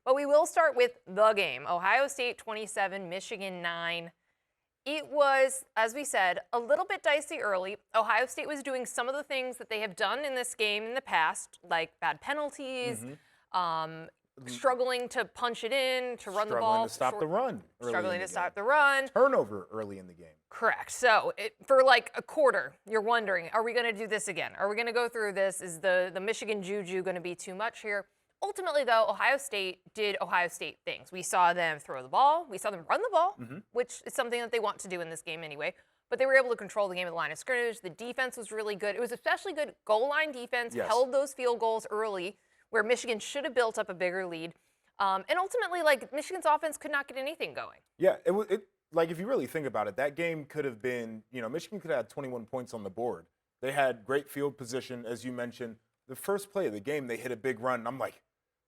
But we will start with the game. Ohio State 27, Michigan 9. It was, as we said, a little bit dicey early. Ohio State was doing some of the things that they have done in this game in the past, like bad penalties, struggling to punch it in, to run the ball. Struggling to stop the run. Struggling to stop the run. Turnover early in the game. Correct. So for like a quarter, you're wondering, are we going to do this again? Are we going to go through this? Is the Michigan juju going to be too much here? Ultimately, though, Ohio State did Ohio State things. We saw them throw the ball. We saw them run the ball, which is something that they want to do in this game anyway. But they were able to control the game at the line of scrimmage. The defense was really good. It was especially good goal line defense, held those field goals early, where Michigan should have built up a bigger lead. And ultimately, like, Michigan's offense could not get anything going. Yeah, like, if you really think about it, that game could have been, Michigan could have had 21 points on the board. They had great field position, as you mentioned. The first play of the game, they hit a big run, and I'm like,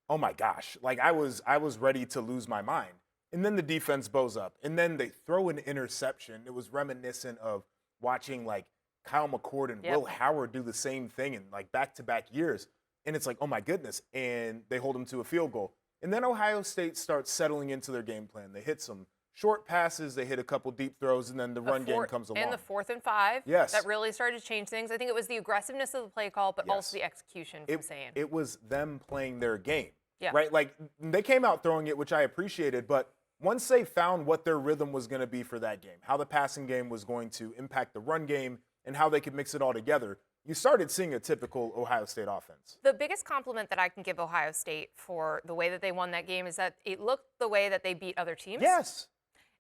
oh my gosh, like I was ready to lose my mind. And then the defense bows up, and then they throw an interception. It was reminiscent of watching like Kyle McCord and Will Howard do the same thing in like back-to-back years. And it's like, oh my goodness, and they hold them to a field goal. And then Ohio State starts settling into their game plan. They hit some short passes, they hit a couple deep throws, and then the run game comes along. And the 4th and 5. Yes. That really started to change things. I think it was the aggressiveness of the play call, but also the execution from Sayin. It was them playing their game. Yeah. Right? Like, they came out throwing it, which I appreciated, but once they found what their rhythm was going to be for that game, how the passing game was going to impact the run game, and how they could mix it all together, you started seeing a typical Ohio State offense. The biggest compliment that I can give Ohio State for the way that they won that game is that it looked the way that they beat other teams. Yes.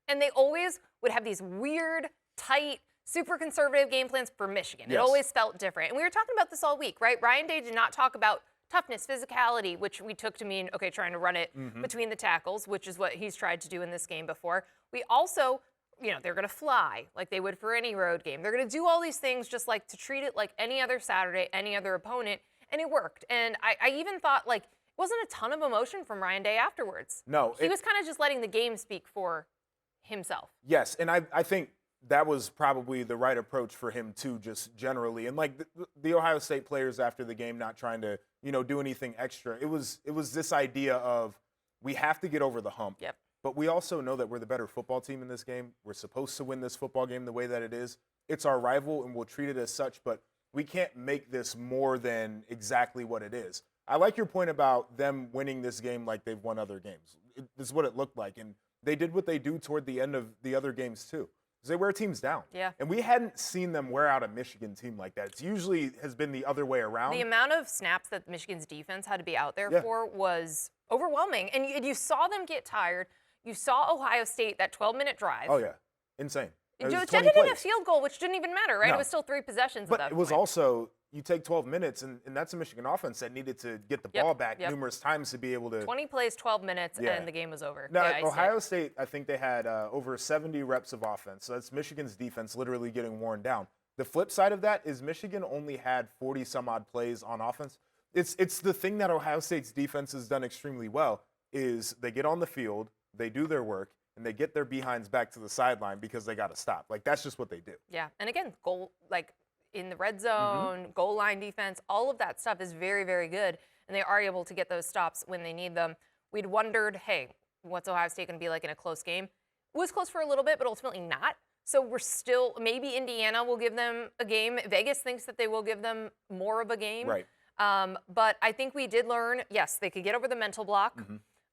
And they always would have these weird, tight, super conservative game plans for Michigan. Yes. It always felt different. And we were talking about this all week, right? Ryan Day did not talk about toughness, physicality, which we took to mean, okay, trying to run it between the tackles, which is what he's tried to do in this game before. We also, they're going to fly like they would for any road game. They're going to do all these things just like to treat it like any other Saturday, any other opponent, and it worked. And I even thought, like, it wasn't a ton of emotion from Ryan Day afterwards. No. He was kind of just letting the game speak for himself. Yes, and I think that was probably the right approach for him too, just generally. And like the Ohio State players after the game, not trying to do anything extra. It was this idea of we have to get over the hump. Yep. But we also know that we're the better football team in this game. We're supposed to win this football game the way that it is. It's our rival, and we'll treat it as such. But we can't make this more than exactly what it is. I like your point about them winning this game like they've won other games. This is what it looked like, and they did what they do toward the end of the other games too. They wear teams down. Yeah. And we hadn't seen them wear out a Michigan team like that. It's usually has been the other way around. The amount of snaps that Michigan's defense had to be out there for was overwhelming. And you saw them get tired. You saw Ohio State, that 12-minute drive. Oh, yeah. Insane. It ended in a field goal, which didn't even matter, right? No. It was still 3 possessions but at that it was point. also, you take 12 minutes, and that's a Michigan offense that needed to get the ball back numerous times to be able to. 20 plays, 12 minutes, and the game was over. Now, Ohio State, I think they had over 70 reps of offense. So that's Michigan's defense literally getting worn down. The flip side of that is Michigan only had 40-some-odd plays on offense. It's the thing that Ohio State's defense has done extremely well is they get on the field, they do their work, and they get their behinds back to the sideline because they got to stop. Like, that's just what they do. Yeah, and again, goal, like, in the red zone, goal line defense, all of that stuff is very, very good, and they are able to get those stops when they need them. We'd wondered, hey, what's Ohio State going to be like in a close game? It was close for a little bit, but ultimately not. So we're still, maybe Indiana will give them a game. Vegas thinks that they will give them more of a game. Right. But I think we did learn, yes, they could get over the mental block,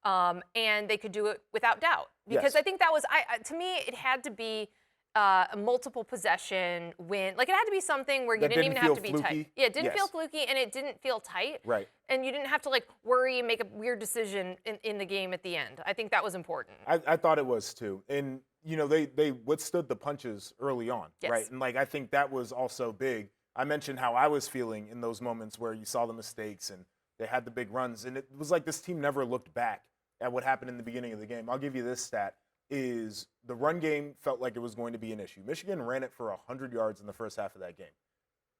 and they could do it without doubt. Because I think that was, to me, it had to be a multiple possession win. Like, it had to be something where you didn't even have to be tight. Yeah, it didn't feel fluky, and it didn't feel tight. Right. And you didn't have to, like, worry and make a weird decision in the game at the end. I think that was important. I thought it was, too. And, they withstood the punches early on, right? And, like, I think that was also big. I mentioned how I was feeling in those moments where you saw the mistakes and they had the big runs. And it was like this team never looked back at what happened in the beginning of the game. I'll give you this stat. Is the run game felt like it was going to be an issue. Michigan ran it for 100 yards in the first half of that game.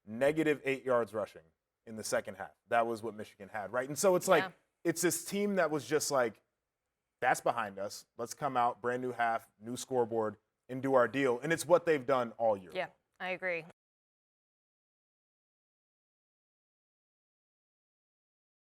-8 yards rushing in the second half. That was what Michigan had, right? And so it's like, it's this team that was just like, that's behind us. Let's come out, brand new half, new scoreboard, and do our deal. And it's what they've done all year. Yeah, I agree.